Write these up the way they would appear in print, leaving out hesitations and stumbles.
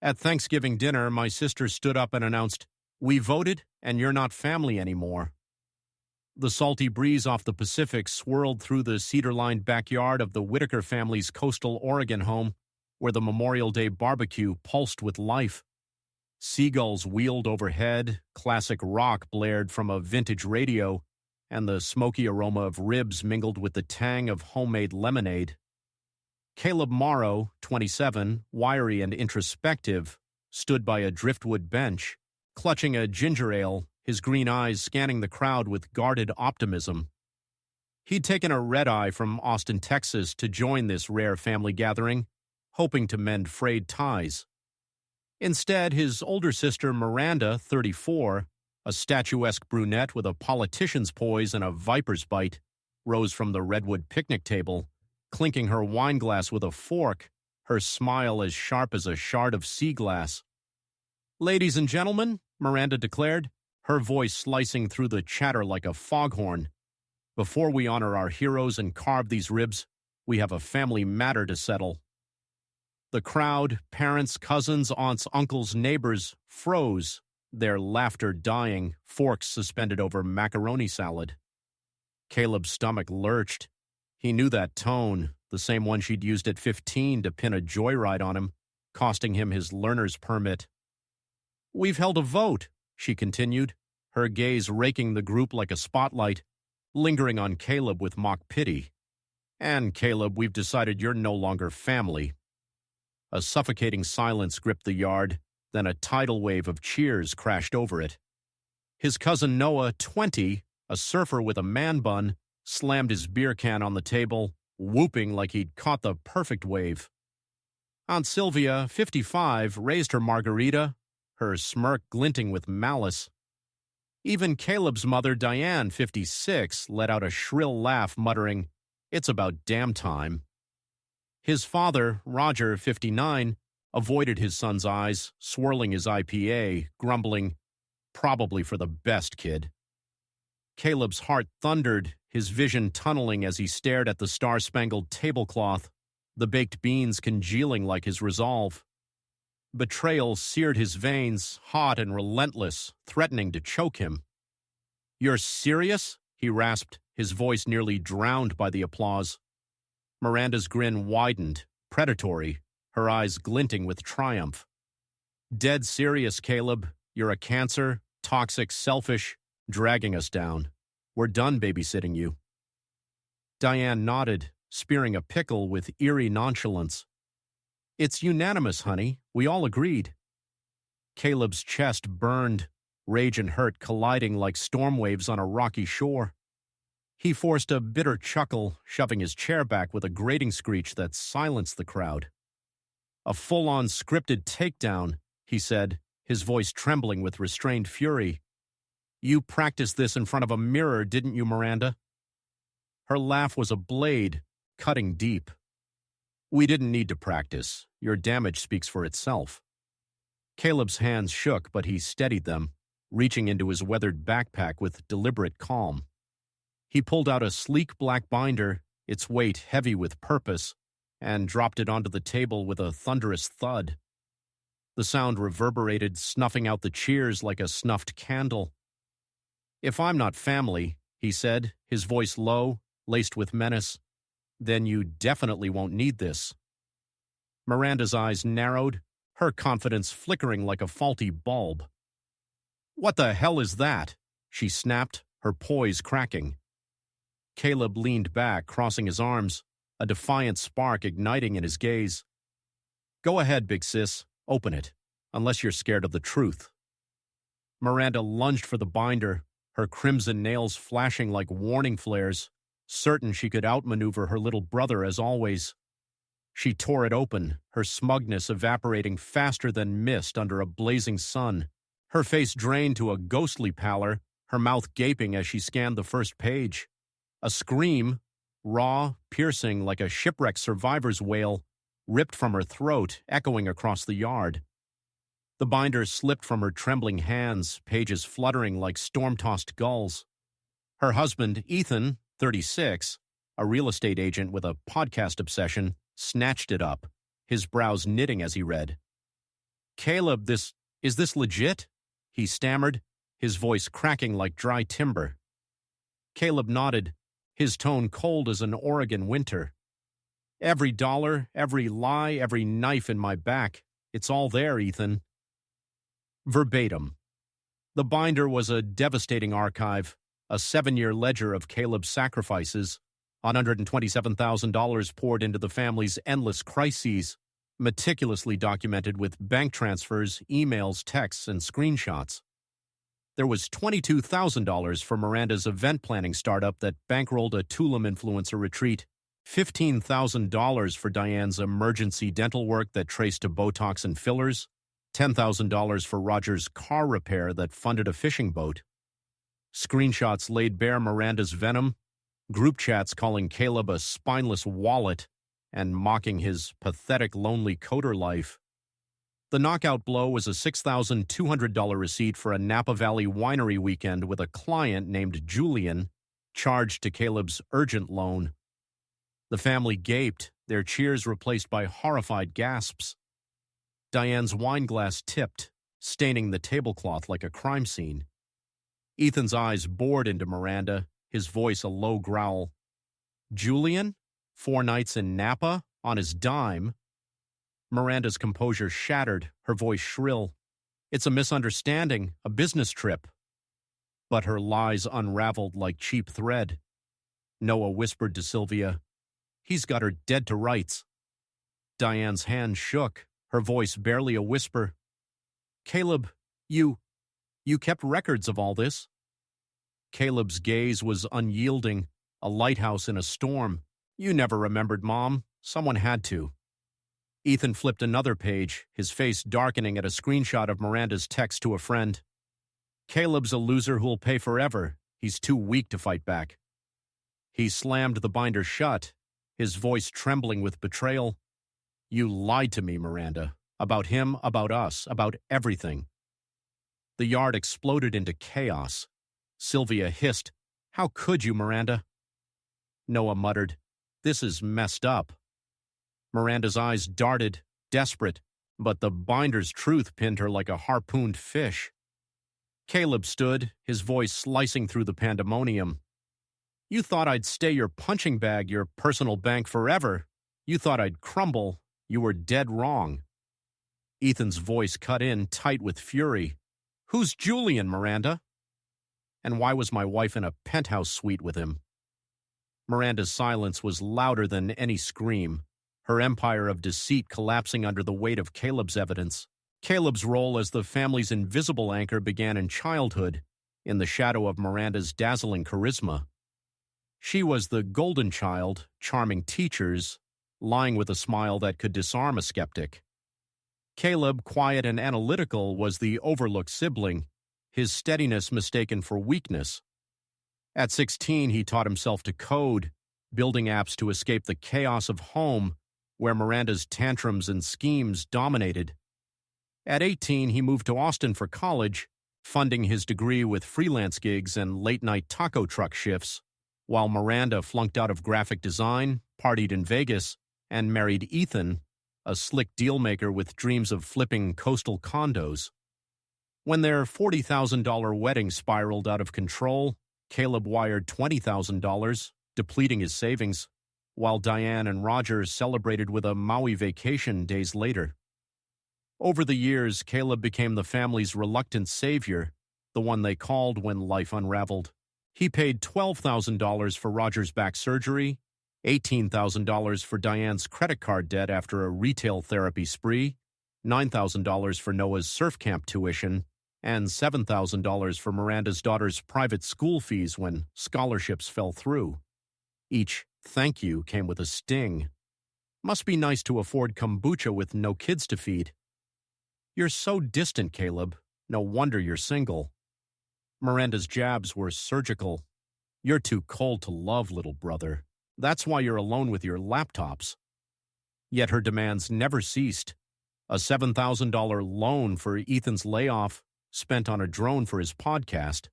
At Thanksgiving dinner, my sister stood up and announced, "We voted, and you're not family anymore." The salty breeze off the Pacific swirled through the cedar-lined backyard of the Whitaker family's coastal Oregon home, where the Memorial Day barbecue pulsed with life. Seagulls wheeled overhead, classic rock blared from a vintage radio, and the smoky aroma of ribs mingled with the tang of homemade lemonade. Caleb Morrow, 27, wiry and introspective, stood by a driftwood bench, clutching a ginger ale, his green eyes scanning the crowd with guarded optimism. He'd taken a red-eye from Austin, Texas, to join this rare family gathering, hoping to mend frayed ties. Instead, his older sister Miranda, 34, a statuesque brunette with a politician's poise and a viper's bite, rose from the redwood picnic table, clinking her wine glass with a fork, her smile as sharp as a shard of sea glass. "Ladies and gentlemen," Miranda declared, her voice slicing through the chatter like a foghorn, "before we honor our heroes and carve these ribs, we have a family matter to settle." The crowd, parents, cousins, aunts, uncles, neighbors, froze, their laughter dying, forks suspended over macaroni salad. Caleb's stomach lurched. He knew that tone, the same one she'd used at 15 to pin a joyride on him, costing him his learner's permit. "We've held a vote," she continued, her gaze raking the group like a spotlight, lingering on Caleb with mock pity. "And, Caleb, we've decided you're no longer family." A suffocating silence gripped the yard, then a tidal wave of cheers crashed over it. His cousin Noah, 20, a surfer with a man bun, slammed his beer can on the table, whooping like he'd caught the perfect wave. Aunt Sylvia, 55, raised her margarita, her smirk glinting with malice. Even Caleb's mother, Diane, 56, let out a shrill laugh, muttering, "It's about damn time." His father, Roger, 59, avoided his son's eyes, swirling his IPA, grumbling, "Probably for the best, kid." Caleb's heart thundered, his vision tunneling as he stared at the star-spangled tablecloth, the baked beans congealing like his resolve. Betrayal seared his veins, hot and relentless, threatening to choke him. "You're serious?" he rasped, his voice nearly drowned by the applause. Miranda's grin widened, predatory, her eyes glinting with triumph. "Dead serious, Caleb. You're a cancer, toxic, selfish, dragging us down. We're done babysitting you." Diane nodded, spearing a pickle with eerie nonchalance. "It's unanimous, honey. We all agreed." Caleb's chest burned, rage and hurt colliding like storm waves on a rocky shore. He forced a bitter chuckle, shoving his chair back with a grating screech that silenced the crowd. "A full-on scripted takedown," he said, his voice trembling with restrained fury. "You practiced this in front of a mirror, didn't you, Miranda?" Her laugh was a blade, cutting deep. "We didn't need to practice. Your damage speaks for itself." Caleb's hands shook, but he steadied them, reaching into his weathered backpack with deliberate calm. He pulled out a sleek black binder, its weight heavy with purpose, and dropped it onto the table with a thunderous thud. The sound reverberated, snuffing out the cheers like a snuffed candle. "If I'm not family," he said, his voice low, laced with menace, "then you definitely won't need this." Miranda's eyes narrowed, her confidence flickering like a faulty bulb. "What the hell is that?" she snapped, her poise cracking. Caleb leaned back, crossing his arms, a defiant spark igniting in his gaze. "Go ahead, big sis. Open it, unless you're scared of the truth." Miranda lunged for the binder, her crimson nails flashing like warning flares, certain she could outmaneuver her little brother as always. She tore it open, her smugness evaporating faster than mist under a blazing sun, her face drained to a ghostly pallor, her mouth gaping as she scanned the first page. A scream, raw, piercing like a shipwrecked survivor's wail, ripped from her throat, echoing across the yard. The binder slipped from her trembling hands, pages fluttering like storm-tossed gulls. Her husband, Ethan, 36, a real estate agent with a podcast obsession, snatched it up, his brows knitting as he read. Caleb, is this legit? He stammered, his voice cracking like dry timber. Caleb nodded, his tone cold as an Oregon winter. Every dollar, every lie, every knife in my back. It's all there, Ethan. Verbatim. The binder was a devastating archive, a 7-year ledger of Caleb's sacrifices, $127,000 poured into the family's endless crises, meticulously documented with bank transfers, emails, texts, and screenshots. There was $22,000 for Miranda's event planning startup that bankrolled a Tulum influencer retreat, $15,000 for Diane's emergency dental work that traced to Botox and fillers, $10,000 for Roger's car repair that funded a fishing boat. Screenshots laid bare Miranda's venom, group chats calling Caleb a spineless wallet and mocking his pathetic lonely coder life. The knockout blow was a $6,200 receipt for a Napa Valley winery weekend with a client named Julian, charged to Caleb's urgent loan. The family gaped, their cheers replaced by horrified gasps. Diane's wine glass tipped, staining the tablecloth like a crime scene. Ethan's eyes bored into Miranda, his voice a low growl. Julian? 4 nights in Napa? On his dime? Miranda's composure shattered, her voice shrill. It's a misunderstanding, a business trip. But her lies unraveled like cheap thread. Noah whispered to Sylvia, He's got her dead to rights. Diane's hand shook, her voice barely a whisper. Caleb, you kept records of all this? Caleb's gaze was unyielding, a lighthouse in a storm. You never remembered, Mom. Someone had to. Ethan flipped another page, his face darkening at a screenshot of Miranda's text to a friend. Caleb's a loser who'll pay forever. He's too weak to fight back. He slammed the binder shut, his voice trembling with betrayal. You lied to me, Miranda. About him, about us, about everything. The yard exploded into chaos. Sylvia hissed, How could you, Miranda? Noah muttered, This is messed up. Miranda's eyes darted, desperate, but the binder's truth pinned her like a harpooned fish. Caleb stood, his voice slicing through the pandemonium. You thought I'd stay your punching bag, your personal bank forever. You thought I'd crumble. You were dead wrong. Ethan's voice cut in, tight with fury. Who's Julian, Miranda? And why was my wife in a penthouse suite with him? Miranda's silence was louder than any scream, her empire of deceit collapsing under the weight of Caleb's evidence. Caleb's role as the family's invisible anchor began in childhood, in the shadow of Miranda's dazzling charisma. She was the golden child, charming teachers, lying with a smile that could disarm a skeptic. Caleb, quiet and analytical, was the overlooked sibling, his steadiness mistaken for weakness. At 16, he taught himself to code, building apps to escape the chaos of home, where Miranda's tantrums and schemes dominated. At 18, he moved to Austin for college, funding his degree with freelance gigs and late-night taco truck shifts, while Miranda flunked out of graphic design, partied in Vegas, and married Ethan, a slick dealmaker with dreams of flipping coastal condos. When their $40,000 wedding spiraled out of control, Caleb wired $20,000, depleting his savings, while Diane and Roger celebrated with a Maui vacation days later. Over the years, Caleb became the family's reluctant savior, the one they called when life unraveled. He paid $12,000 for Roger's back surgery, $18,000 for Diane's credit card debt after a retail therapy spree, $9,000 for Noah's surf camp tuition, and $7,000 for Miranda's daughter's private school fees when scholarships fell through. Each thank you came with a sting. Must be nice to afford kombucha with no kids to feed. You're so distant, Caleb. No wonder you're single. Miranda's jabs were surgical. You're too cold to love, little brother. That's why you're alone with your laptops. Yet her demands never ceased. A $7,000 loan for Ethan's layoff, spent on a drone for his podcast,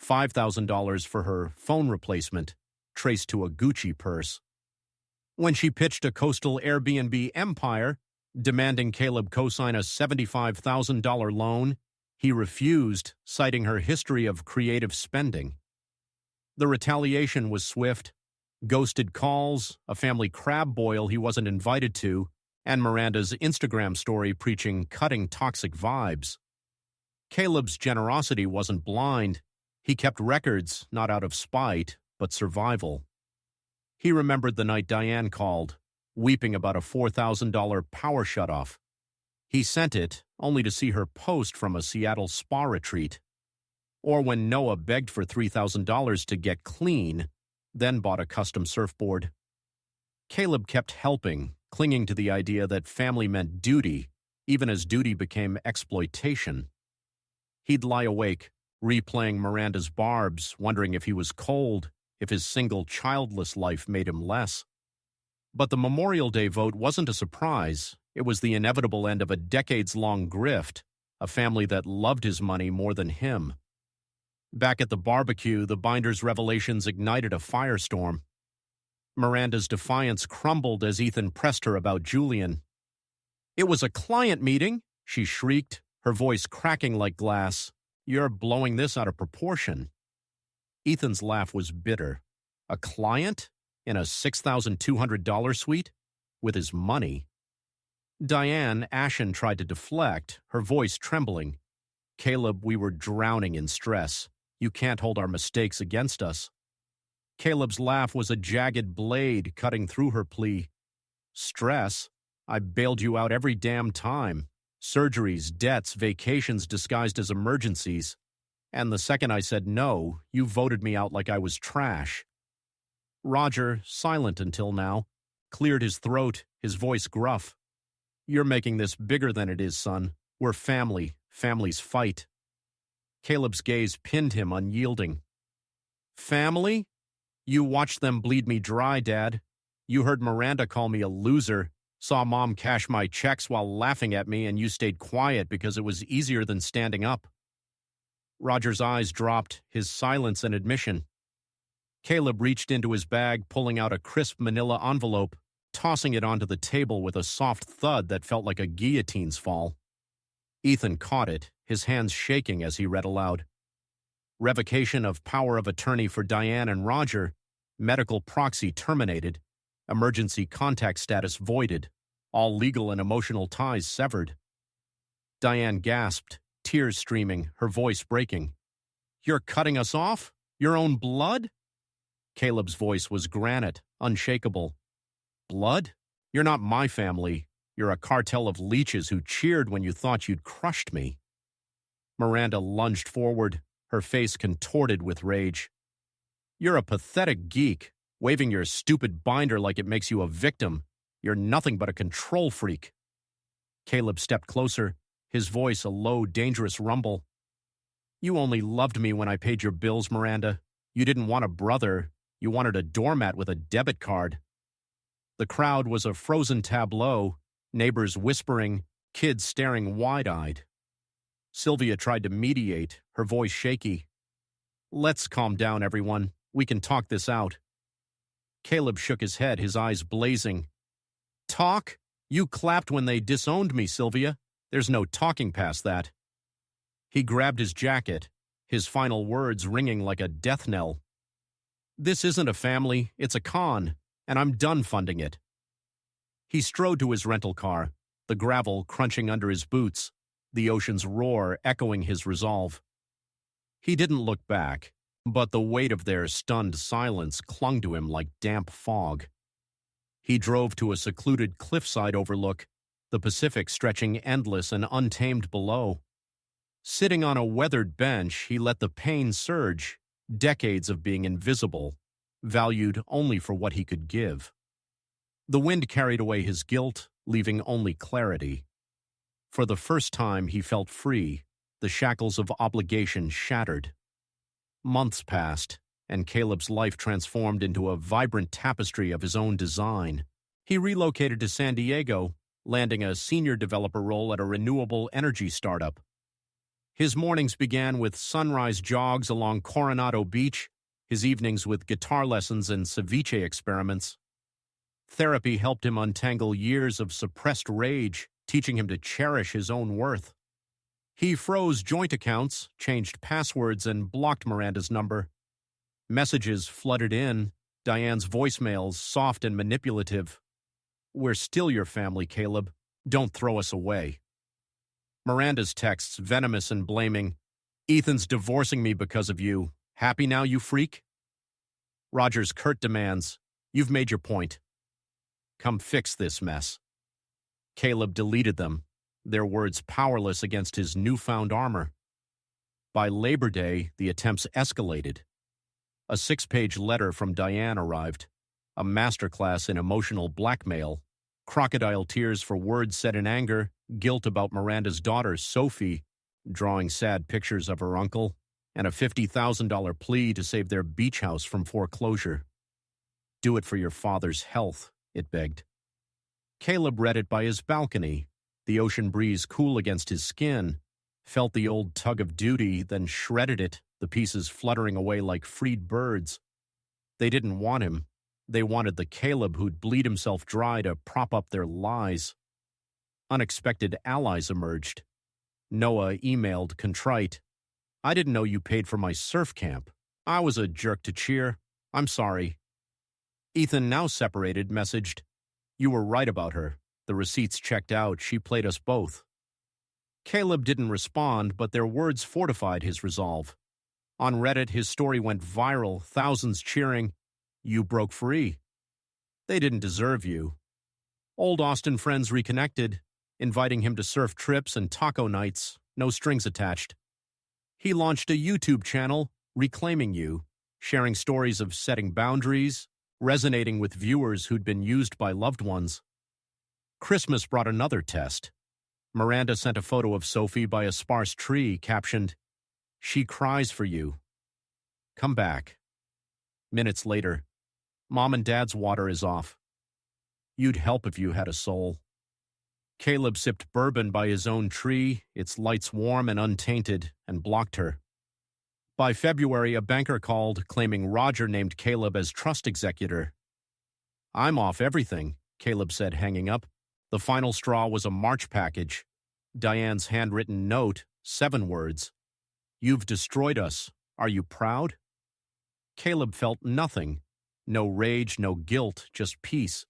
$5,000 for her phone replacement, traced to a Gucci purse. When she pitched a coastal Airbnb empire, Demanding Caleb co-sign a $75,000 loan, he refused, citing her history of creative spending. The retaliation was swift: ghosted calls, a family crab boil he wasn't invited to, and Miranda's Instagram story preaching cutting toxic vibes. Caleb's generosity wasn't blind. He kept records, not out of spite, but survival. He remembered the night Diane called, weeping about a $4,000 power shutoff. He sent it, only to see her post from a Seattle spa retreat. Or when Noah begged for $3,000 to get clean, then bought a custom surfboard. Caleb kept helping, clinging to the idea that family meant duty, even as duty became exploitation. He'd lie awake, replaying Miranda's barbs, wondering if he was cold, if his single childless life made him less. But the Memorial Day vote wasn't a surprise. It was the inevitable end of a decades-long grift, a family that loved his money more than him. Back at the barbecue, the binder's revelations ignited a firestorm. Miranda's defiance crumbled as Ethan pressed her about Julian. "It was a client meeting," she shrieked, her voice cracking like glass. "You're blowing this out of proportion." Ethan's laugh was bitter. A client? In a $6,200 suite? With his money? Diane, ashen, tried to deflect, her voice trembling. "Caleb, we were drowning in stress. You can't hold our mistakes against us." Caleb's laugh was a jagged blade cutting through her plea. "Stress? I bailed you out every damn time. Surgeries, debts, vacations disguised as emergencies. And the second I said no, you voted me out like I was trash." Roger, silent until now, cleared his throat, his voice gruff. "You're making this bigger than it is, son. We're family. Families fight." Caleb's gaze pinned him, unyielding. "Family? You watched them bleed me dry, Dad. You heard Miranda call me a loser, saw Mom cash my checks while laughing at me, and you stayed quiet because it was easier than standing up." Roger's eyes dropped, his silence an admission. Caleb reached into his bag, pulling out a crisp manila envelope, tossing it onto the table with a soft thud that felt like a guillotine's fall. Ethan caught it, his hands shaking as he read aloud. "Revocation of power of attorney for Diane and Roger. Medical proxy terminated. Emergency contact status voided. All legal and emotional ties severed." Diane gasped, tears streaming, her voice breaking. "You're cutting us off? Your own blood?" Caleb's voice was granite, unshakable. "Blood? You're not my family. You're a cartel of leeches who cheered when you thought you'd crushed me." Miranda lunged forward, her face contorted with rage. "You're a pathetic geek, waving your stupid binder like it makes you a victim. You're nothing but a control freak." Caleb stepped closer, his voice a low, dangerous rumble. "You only loved me when I paid your bills, Miranda. You didn't want a brother. You wanted a doormat with a debit card." The crowd was a frozen tableau, neighbors whispering, kids staring wide-eyed. Sylvia tried to mediate, her voice shaky. "Let's calm down, everyone. We can talk this out." Caleb shook his head, his eyes blazing. "Talk? You clapped when they disowned me, Sylvia. There's no talking past that." He grabbed his jacket, his final words ringing like a death knell. "This isn't a family, it's a con, and I'm done funding it." He strode to his rental car, the gravel crunching under his boots, the ocean's roar echoing his resolve. He didn't look back, but the weight of their stunned silence clung to him like damp fog. He drove to a secluded cliffside overlook, the Pacific stretching endless and untamed below. Sitting on a weathered bench, he let the pain surge, decades of being invisible, valued only for what he could give. The wind carried away his guilt, leaving only clarity. For the first time, he felt free, the shackles of obligation shattered. Months passed, and Caleb's life transformed into a vibrant tapestry of his own design. He relocated to San Diego, landing a senior developer role at a renewable energy startup. His mornings began with sunrise jogs along Coronado Beach, his evenings with guitar lessons and ceviche experiments. Therapy helped him untangle years of suppressed rage, teaching him to cherish his own worth. He froze joint accounts, changed passwords, and blocked Miranda's number. Messages flooded in, Diane's voicemails soft and manipulative. "We're still your family, Caleb. Don't throw us away." Miranda's texts venomous and blaming. "Ethan's divorcing me because of you. Happy now, you freak?" Roger's curt demands. "You've made your point. Come fix this mess." Caleb deleted them, their words powerless against his newfound armor. By Labor Day, the attempts escalated. A 6-page letter from Diane arrived, a masterclass in emotional blackmail, crocodile tears for words said in anger, guilt about Miranda's daughter, Sophie, drawing sad pictures of her uncle, and a $50,000 plea to save their beach house from foreclosure. "Do it for your father's health," it begged. Caleb read it by his balcony, the ocean breeze cool against his skin, felt the old tug of duty, then shredded it, the pieces fluttering away like freed birds. They didn't want him. They wanted the Caleb who'd bleed himself dry to prop up their lies. Unexpected allies emerged. Noah emailed, contrite. "I didn't know you paid for my surf camp. I was a jerk to cheer. I'm sorry." Ethan, now separated, messaged, "You were right about her. The receipts checked out. She played us both." Caleb didn't respond, but their words fortified his resolve. On Reddit, his story went viral, thousands cheering, "You broke free." They didn't deserve you. Old Austin friends reconnected, inviting him to surf trips and taco nights, no strings attached. He launched a YouTube channel, Reclaiming You, sharing stories of setting boundaries, resonating with viewers who'd been used by loved ones. Christmas brought another test. Miranda sent a photo of Sophie by a sparse tree, captioned, "She cries for you. Come back." Minutes later, "Mom and Dad's water is off. You'd help if you had a soul." Caleb sipped bourbon by his own tree, its lights warm and untainted, and blocked her. By February, a banker called, claiming Roger named Caleb as trust executor. "I'm off everything," Caleb said, hanging up. The final straw was a March package. Diane's handwritten note, 7 words. "You've destroyed us. Are you proud?" Caleb felt nothing. No rage, no guilt, just peace.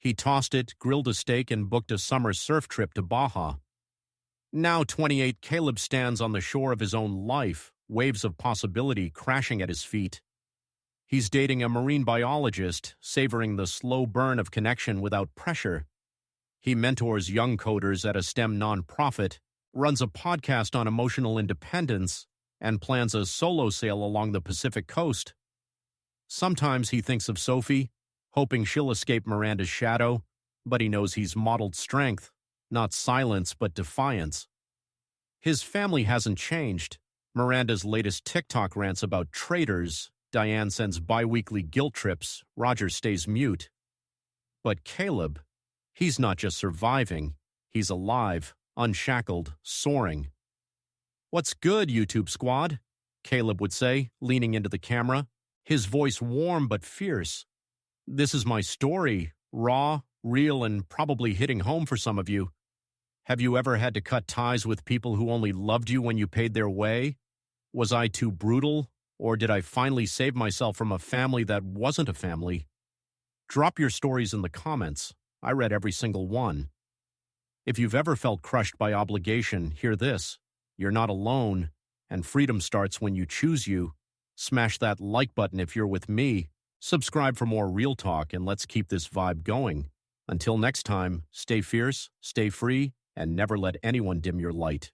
He tossed it, grilled a steak, and booked a summer surf trip to Baja. Now 28, Caleb stands on the shore of his own life, waves of possibility crashing at his feet. He's dating a marine biologist, savoring the slow burn of connection without pressure. He mentors young coders at a STEM nonprofit, runs a podcast on emotional independence, and plans a solo sail along the Pacific coast. Sometimes he thinks of Sophie, hoping she'll escape Miranda's shadow, but he knows he's modeled strength, not silence but defiance. His family hasn't changed. Miranda's latest TikTok rants about traitors, Diane sends bi-weekly guilt trips, Roger stays mute. But Caleb, he's not just surviving, he's alive, unshackled, soaring. "What's good, YouTube squad?" Caleb would say, leaning into the camera, his voice warm but fierce. "This is my story, raw, real, and probably hitting home for some of you. Have you ever had to cut ties with people who only loved you when you paid their way? Was I too brutal, or did I finally save myself from a family that wasn't a family? Drop your stories in the comments. I read every single one. If you've ever felt crushed by obligation, hear this. You're not alone, and freedom starts when you choose you. Smash that like button if you're with me. Subscribe for more real talk, and let's keep this vibe going. Until next time, stay fierce, stay free, and never let anyone dim your light.